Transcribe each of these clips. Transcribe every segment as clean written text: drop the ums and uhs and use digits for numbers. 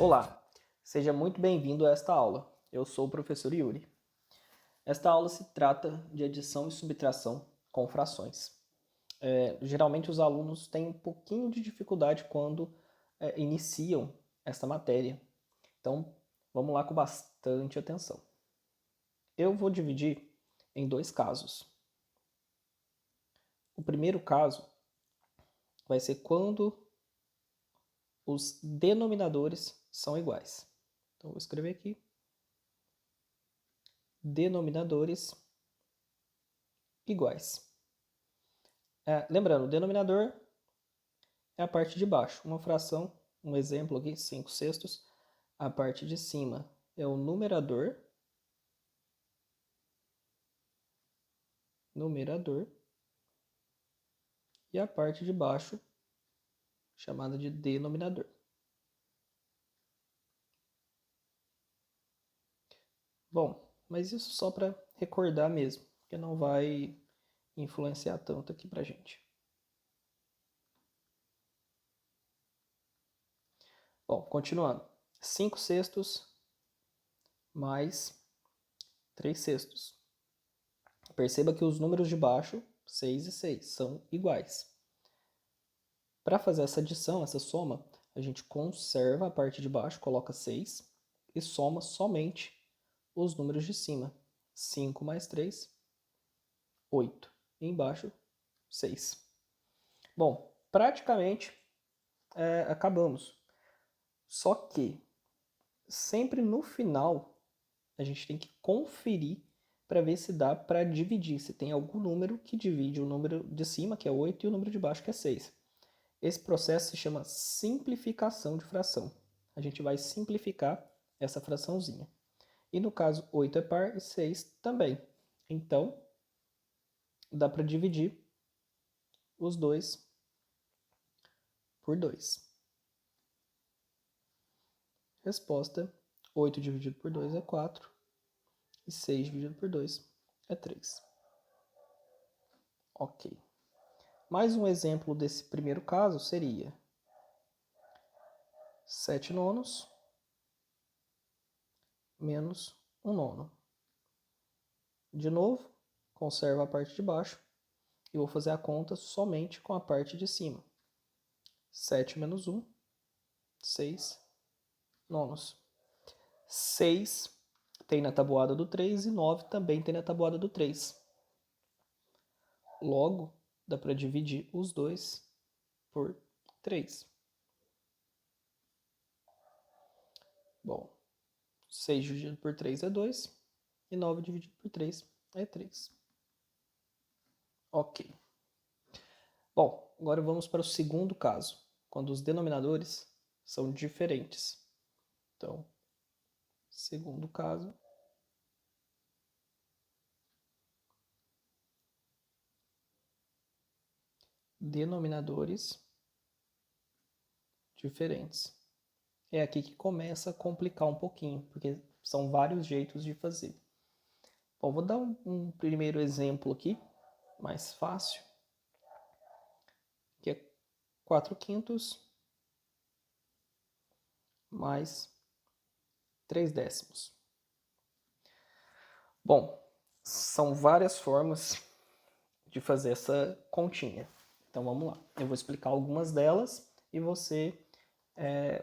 Olá, seja muito bem-vindo a esta aula. Eu sou o professor Yuri. Esta aula se trata de adição e subtração com frações. Geralmente os alunos têm um pouquinho de dificuldade quando iniciam esta matéria. Então, vamos lá com bastante atenção. Eu vou dividir em dois casos. O primeiro caso vai ser quando os denominadores são iguais. Então, vou escrever aqui. Denominadores iguais. Lembrando, o denominador é a parte de baixo. Uma fração, um exemplo aqui, 5/6. A parte de cima é o numerador. E a parte de baixo, chamada de denominador. Bom, mas isso só para recordar mesmo, porque não vai influenciar tanto aqui pra gente. Bom, continuando. 5/6 mais 3/6. Perceba que os números de baixo, 6 e 6, são iguais. Para fazer essa adição, essa soma, a gente conserva a parte de baixo, coloca 6 e soma somente os números de cima. 5 mais 3, 8. E embaixo, 6. Bom, praticamente acabamos. Só que sempre no final a gente tem que conferir para ver se dá para dividir, se tem algum número que divide o número de cima, que é 8, e o número de baixo, que é 6. Esse processo se chama simplificação de fração. A gente vai simplificar essa fraçãozinha. E no caso, 8 é par e 6 também. Então, dá para dividir os dois por 2. Resposta: 8 dividido por 2 é 4. E 6 dividido por 2 é 3. Ok. Mais um exemplo desse primeiro caso seria 7 nonos menos 1 nono. De novo, conservo a parte de baixo e vou fazer a conta somente com a parte de cima. 7 menos 1, 6 nonos. 6 tem na tabuada do 3 e 9 também tem na tabuada do 3. Logo, dá para dividir os dois por 3. Bom, 6 dividido por 3 é 2 e 9 dividido por 3 é 3. Ok. Bom, agora vamos para o segundo caso, quando os denominadores são diferentes. Então, segundo caso, denominadores diferentes. É aqui que começa a complicar um pouquinho, porque são vários jeitos de fazer. Bom, vou dar um primeiro exemplo aqui, mais fácil, que é 4/5 mais 3/10. Bom, são várias formas de fazer essa continha. Então vamos lá. Eu vou explicar algumas delas e você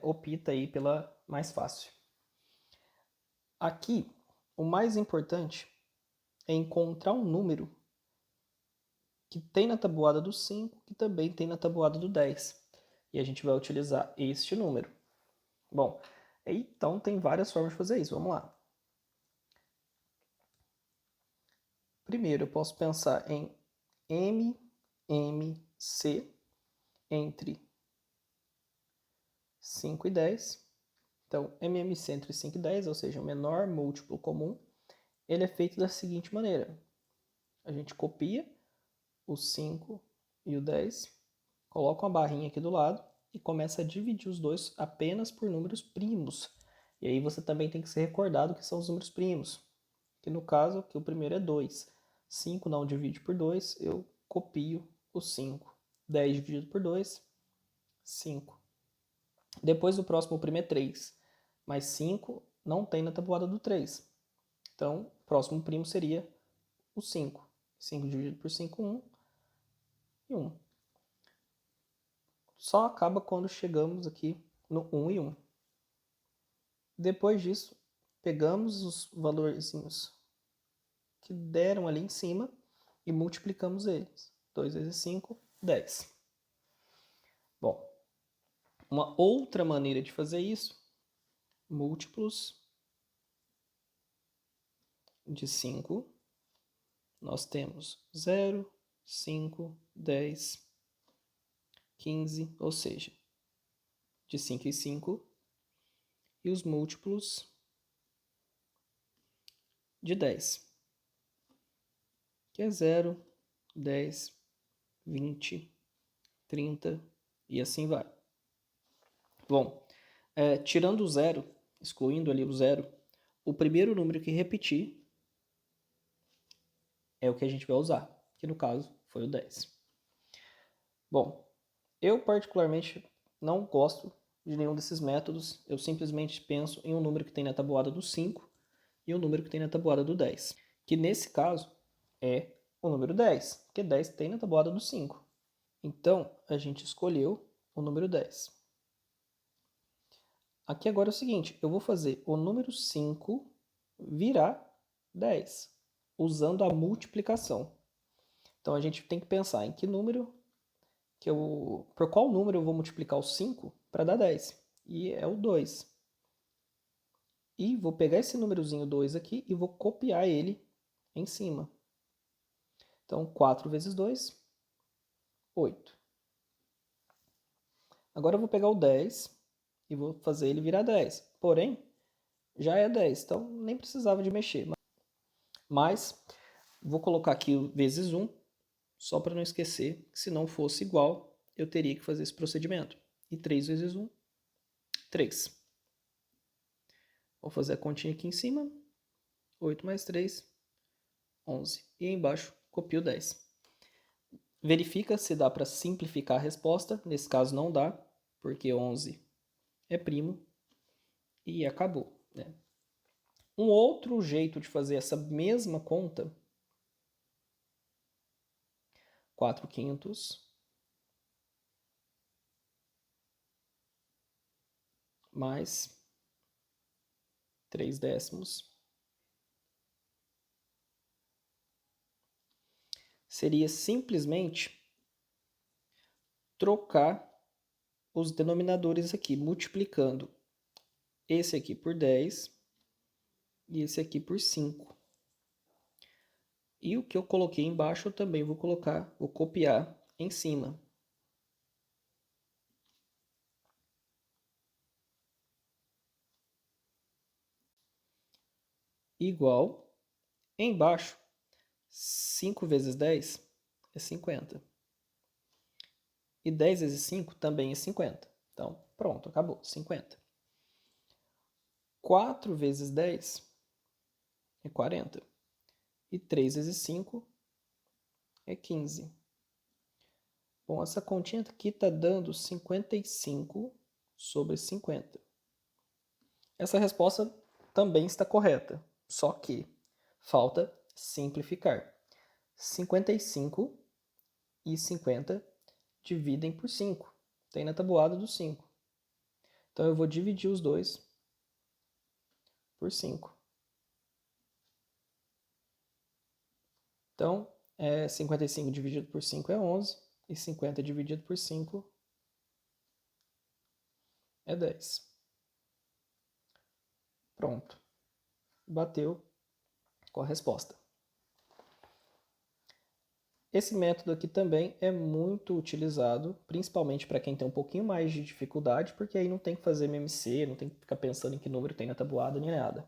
opta aí pela mais fácil. Aqui, o mais importante é encontrar um número que tem na tabuada do 5, que também tem na tabuada do 10. E a gente vai utilizar este número. Bom, então tem várias formas de fazer isso. Vamos lá. Primeiro, eu posso pensar em MMC entre 5 e 10. Então, MMC entre 5 e 10, ou seja, o menor múltiplo comum, ele é feito da seguinte maneira. A gente copia o 5 e o 10, coloca uma barrinha aqui do lado e começa a dividir os dois apenas por números primos. E aí você também tem que ser recordado que são os números primos. Que no caso, que o primeiro é 2. 5 não divide por 2, eu copio o 5. 10 dividido por 2, 5. Depois o próximo primo é 3. mais 5 não tem na tabuada do 3. Então, o próximo primo seria o 5. 5 dividido por 5, 1 e 1. Só acaba quando chegamos aqui no 1 e 1. Depois disso, pegamos os valorzinhos que deram ali em cima e multiplicamos eles. 2 vezes 5, 10. Bom, uma outra maneira de fazer isso, múltiplos de 5, nós temos 0, 5, 10, 15, ou seja, de 5 em 5, e os múltiplos de 10, que é 0, 10, 20, 30 e assim vai. Bom, tirando o 0, excluindo ali o 0, o primeiro número que repetir é o que a gente vai usar, que no caso foi o 10. Bom, eu particularmente não gosto de nenhum desses métodos, eu simplesmente penso em um número que tem na tabuada do 5 e um número que tem na tabuada do 10, que nesse caso é o número 10, porque 10 tem na tabuada do 5. Então, a gente escolheu o número 10. Aqui agora é o seguinte, eu vou fazer o número 5 virar 10, usando a multiplicação. Então, a gente tem que pensar em que número, por qual número eu vou multiplicar o 5 para dar 10. E é o 2. E vou pegar esse númerozinho 2 aqui e vou copiar ele em cima. Então, 4 vezes 2, 8. Agora eu vou pegar o 10 e vou fazer ele virar 10. Porém, já é 10, então nem precisava de mexer. Mas vou colocar aqui o vezes 1, só para não esquecer que se não fosse igual, eu teria que fazer esse procedimento. E 3 vezes 1, 3. Vou fazer a continha aqui em cima. 8 mais 3, 11. E embaixo, copio 10. Verifica se dá para simplificar a resposta. Nesse caso não dá, porque 11 é primo. E acabou, né? Um outro jeito de fazer essa mesma conta, 4 quintos mais 3 décimos, seria simplesmente trocar os denominadores aqui, multiplicando esse aqui por 10 e esse aqui por 5. E o que eu coloquei embaixo eu também vou copiar em cima. Igual, embaixo, 5 vezes 10 é 50. E 10 vezes 5 também é 50. Então, pronto, acabou, 50. 4 vezes 10 é 40. E 3 vezes 5 é 15. Bom, essa continha aqui está dando 55 sobre 50. Essa resposta também está correta, só que falta simplificar. 55 e 50 dividem por 5. Tem na tabuada do 5. Então eu vou dividir os dois por 5. Então, 55 dividido por 5 é 11, e 50 dividido por 5 é 10. Pronto. Bateu com a resposta. Esse método aqui também é muito utilizado, principalmente para quem tem um pouquinho mais de dificuldade, porque aí não tem que fazer MMC, não tem que ficar pensando em que número tem na tabuada nem nada.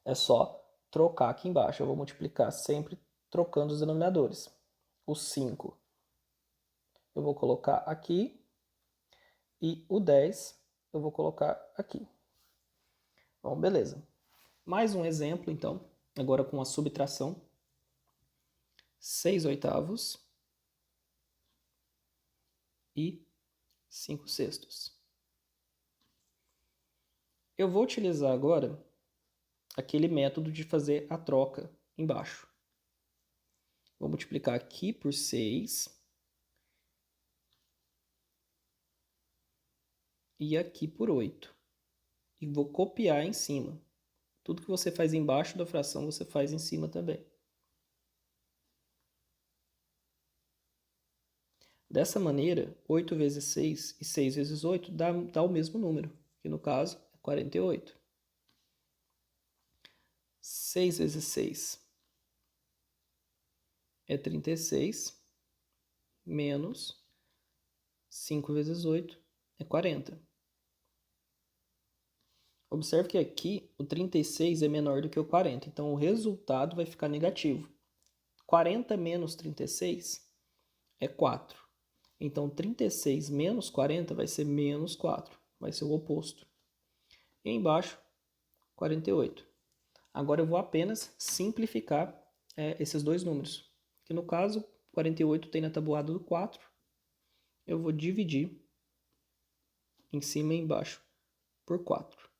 É só trocar aqui embaixo. Eu vou multiplicar sempre trocando os denominadores. O 5 eu vou colocar aqui e o 10 eu vou colocar aqui. Bom, beleza. Mais um exemplo, então, agora com a subtração. 6 oitavos e 5 sextos. Eu vou utilizar agora aquele método de fazer a troca embaixo. Vou multiplicar aqui por 6 e aqui por 8. E vou copiar em cima. Tudo que você faz embaixo da fração, você faz em cima também. Dessa maneira, 8 vezes 6 e 6 vezes 8 dá o mesmo número, que no caso é 48. 6 vezes 6 é 36, menos 5 vezes 8 é 40. Observe que aqui o 36 é menor do que o 40, então o resultado vai ficar negativo. 40 menos 36 é 4. Então 36 menos 40 vai ser menos 4, vai ser o oposto. E embaixo, 48. Agora eu vou apenas simplificar esses dois números. Que no caso, 48 tem na tabuada do 4. Eu vou dividir em cima e embaixo por 4.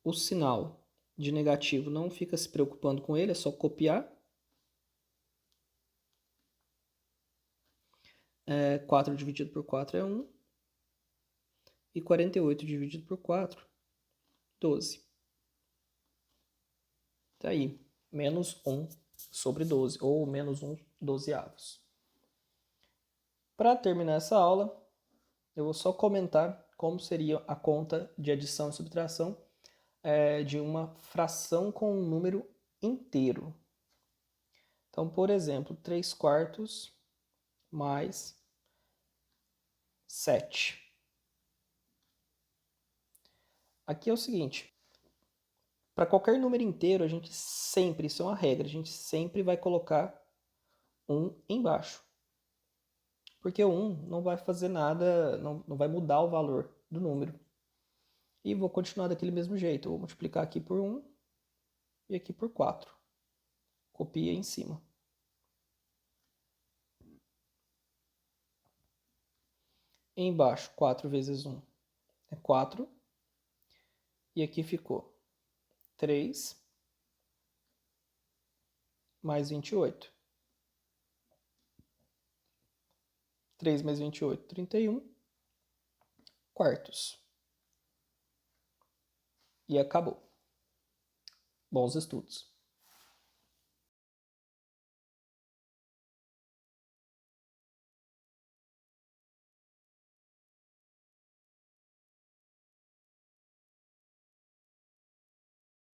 O sinal de negativo não fica se preocupando com ele, é só copiar. 4 dividido por 4 é 1. E 48 dividido por 4, 12. Tá aí, menos 1 sobre 12, ou menos 1 dozeavos. Para terminar essa aula, eu vou só comentar como seria a conta de adição e subtração de uma fração com um número inteiro. Então, por exemplo, 3 quartos mais 7. Aqui é o seguinte, para qualquer número inteiro, a gente sempre, isso é uma regra, a gente sempre vai colocar 1 embaixo. Porque o 1 não vai fazer nada, não vai mudar o valor do número. E vou continuar daquele mesmo jeito. Eu vou multiplicar aqui por 1 e aqui por 4. Copia em cima. E embaixo, 4 vezes 1 é 4. E aqui ficou 3 mais 28. 3 mais 28, 31 quartos. E acabou. Bons estudos!